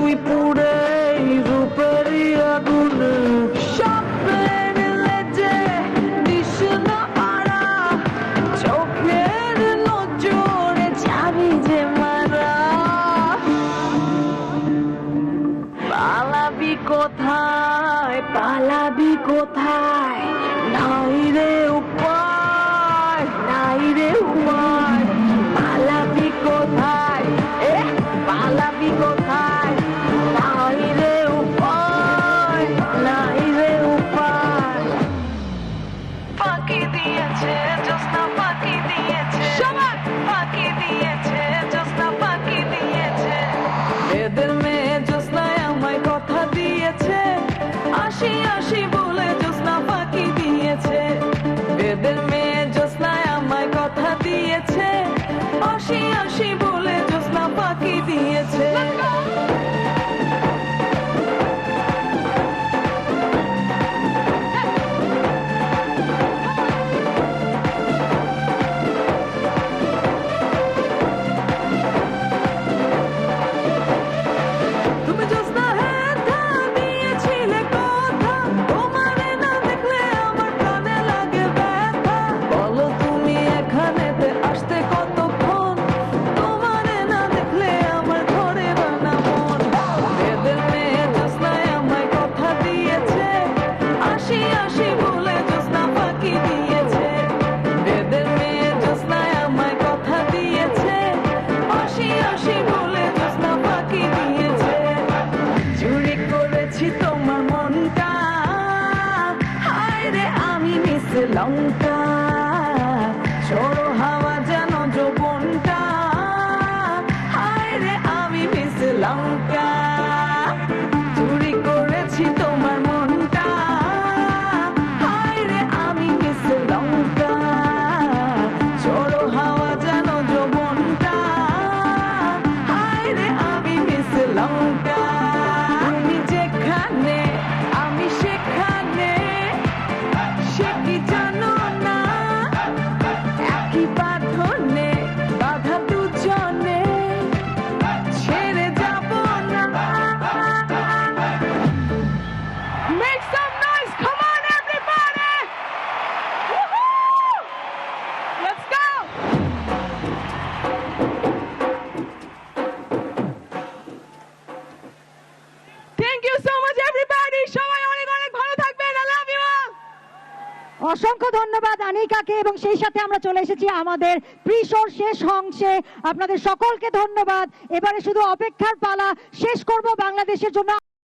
তুই পুরে রূপেরই আগুন স্বপ্নের লেজে দিস না আড়া চোখের নজরে যাবি যে মারা পালাবি কোথায় পালাবি কোথায় নাই রে উপায় নাই রে উপায় পালাবি কোথায় পালাবি কোথায় নাই রে উপায় নাই রে উপায় ফাঁকি দিয়েছে জ্যোৎস্না ফাঁকি দিয়েছে সবাই ফাঁকি দিয়েছে জ্যোৎস্না ফাঁকি দিয়েছে এদের মেয়ে জ্যোৎস্নায় আমায় কথা দিয়েছে আসি আসি বলে জ্যোৎস্না ফাঁকি দিয়েছে এদের মেয়ে জ্যোৎস্নায় আমায় কথা দিয়েছে আসি আসি বলে জ্যোৎস্না ফাঁকি দিয়েছে তুমি জ্যোৎস্না হেথা দিয়েছিলে কথা তোমারে না দেখলে আমার কানে লাগে ব্যথা বলো তুমি এখানেতে আসতে কতক্ষণ তোমারে না দেখলে আমার ঘরে বানা মন এদের মেয়ে জ্যোৎস্নায় আমায় কথা দিয়েছে আসি আসি বলে জ্যোৎস্না ফাঁকি দিয়েছে এদের মেয়ে জ্যোৎস্নায় আমায় কথা দিয়েছে আসি আসি বলে জ্যোৎস্না ফাঁকি দিয়েছে চুরি করেছি তোমার মনটা হায় রে আমি মিস লঙ্কা ঝোড়ো হাওয়া যেন যৌবনটা হায় রে আমি মিস লঙ্কা চুরি করেছি তোমার মনটা হায় রে আমি মিস লঙ্কা ঝোড়ো হাওয়া যেন যৌবনটা হায় রে আমি মিস লঙ্কা তুমি যেখানে আমি সেখানে সে কি জানো না একই বাঁধনে বাধা দুজনে ছেড়ে যাব না Make some noise! Come on, everybody! Woohoo! Let's go! Thank you so much, everybody! সবাই অনেক অনেক ভালো থাকবেন। I love you all! অসংখ্য ধন্যবাদ আনিকাকে এবং সেই সাথে আমরা চলে এসেছি আমাদের প্রি শোর শেষ অংশে আপনাদের সকলকে ধন্যবাদ এবারে শুধু অপেক্ষার পালা শেষ করব বাংলাদেশের জন্য